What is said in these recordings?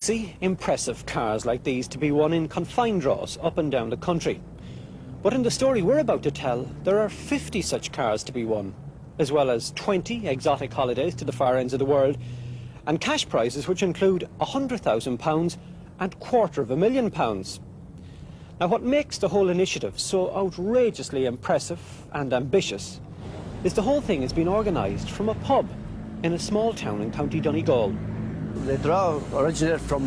See impressive cars like these to be won in confined draws up and down the country. But in the story we're about to tell, there are 50 such cars to be won, as well as 20 exotic holidays to the far ends of the world, and cash prizes which include £100,000 and £250,000. Now, what makes the whole initiative so outrageously impressive and ambitious is the whole thing has been organised from a pub in a small town in County Donegal. The draw originated from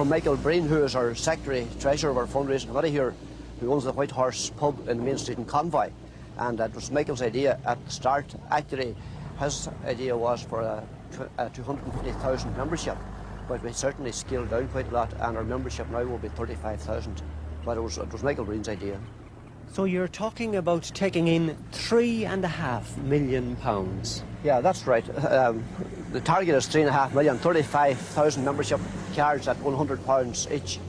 Michael Breen, who is our secretary, treasurer of our fundraising committee here, who owns the White Horse pub in the main street in Convoy. And it was Michael's idea at the start. Actually, his idea was for a 250,000 membership, but we certainly scaled down quite a lot, and our membership now will be 35,000. But it was Michael Breen's idea. So you're talking about taking in £3.5 million? Yeah, that's right. The target is 3.5 million, 35,000 membership cards at £100 each.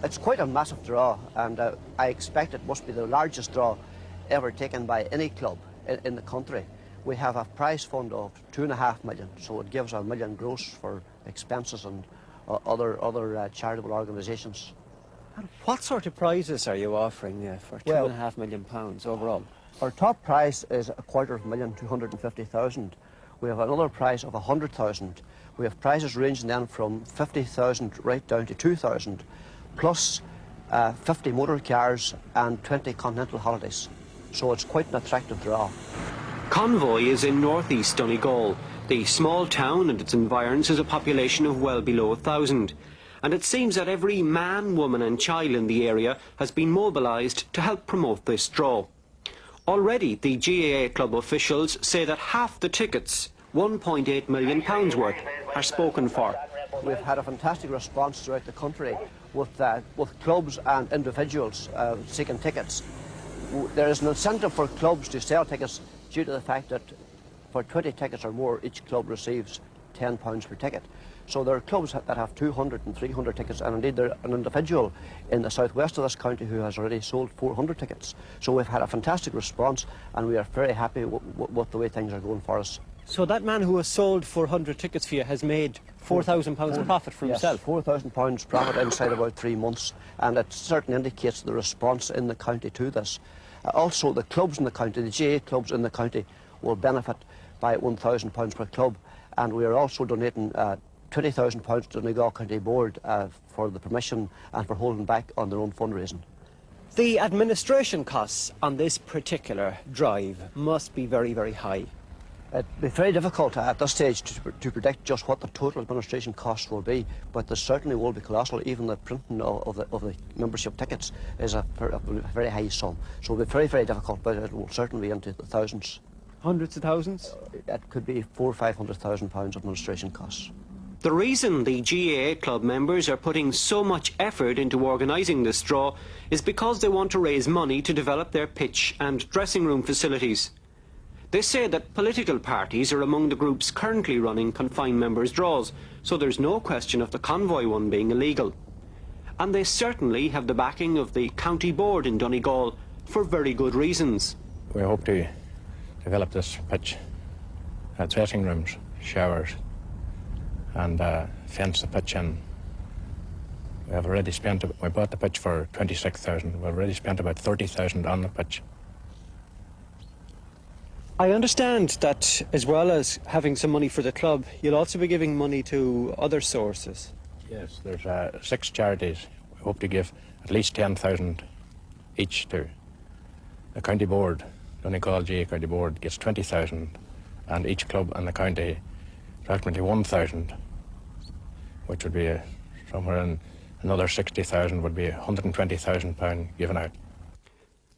It's quite a massive draw, and I expect it must be the largest draw ever taken by any club in the country. We have a prize fund of 2.5 million, so it gives $1 million gross for expenses and other charitable organisations. And what sort of prizes are you offering for £2.5 million overall? Our top prize is £250,000, 250,000. We have another prize of 100,000. We have prizes ranging then from 50,000 right down to 2,000, plus 50 motor cars and 20 continental holidays. So it's quite an attractive draw. Convoy is in northeast Donegal. The small town and its environs has a population of well below 1,000. And it seems that every man, woman and child in the area has been mobilised to help promote this draw. Already, the GAA club officials say that half the tickets, £1.8 million worth, are spoken for. We've had a fantastic response throughout the country with clubs and individuals seeking tickets. There is an incentive for clubs to sell tickets due to the fact that for 20 tickets or more, each club receives £10 per ticket. So there are clubs that have 200 and 300 tickets, and indeed there's an individual in the southwest of this county who has already sold 400 tickets. So we've had a fantastic response, and we are very happy with the way things are going for us. So that man who has sold 400 tickets for you has made £4,000 profit for himself? Yes, £4,000 profit inside about 3 months, and it certainly indicates the response in the county to this. Also, the clubs in the county, the GAA clubs in the county, will benefit by £1,000 per club, and we are also donating £20,000 to the Donegal County Board for the permission and for holding back on their own fundraising. The administration costs on this particular drive must be very, very high. It'd be very difficult at this stage to predict just what the total administration costs will be, but there certainly will be colossal. Even the printing of the membership tickets is a very high sum. So it'll be very, very difficult, but it will certainly be into the thousands. Hundreds of thousands? It could be £400,000 or £500,000 administration costs. The reason the GAA club members are putting so much effort into organising this draw is because they want to raise money to develop their pitch and dressing room facilities. They say that political parties are among the groups currently running confined members' draws, so there's no question of the Convoy one being illegal. And they certainly have the backing of the county board in Donegal for very good reasons. We hope to develop this pitch, dressing rooms, showers, and fence the pitch in. We have already spent, we bought the pitch for 26,000. We've already spent about 30,000 on the pitch. I understand that as well as having some money for the club, you'll also be giving money to other sources. Yes, there's 6 charities. We hope to give at least 10,000 each to. The county board, Donegal GAA County Board, gets 20,000, and each club in the county approximately 1,000, which would be somewhere in another 60,000 would be £120,000 given out.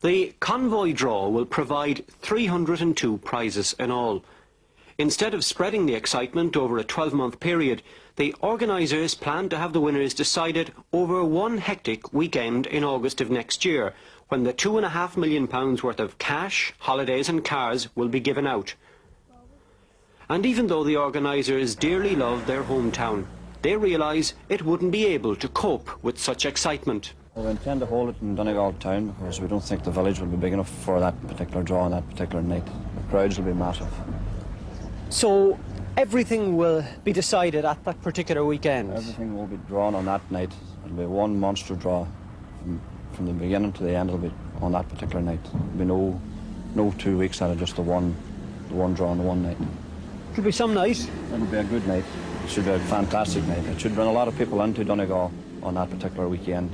The Convoy draw will provide 302 prizes in all. Instead of spreading the excitement over a 12-month period, the organisers plan to have the winners decided over one hectic weekend in August of next year, when the £2.5 million worth of cash, holidays and cars will be given out. And even though the organisers dearly love their hometown, they realise it wouldn't be able to cope with such excitement. We intend to hold it in Donegal Town because we don't think the village will be big enough for that particular draw on that particular night. The crowds will be massive. So Everything will be decided at that particular weekend. Everything will be drawn on that night. It'll be one monster draw from the beginning to the end. It'll be on that particular night. There'll be no 2 weeks out of just the one draw on the one night. It'll be some night. It'll be a good night. It should be a fantastic night. It should bring a lot of people into Donegal on that particular weekend.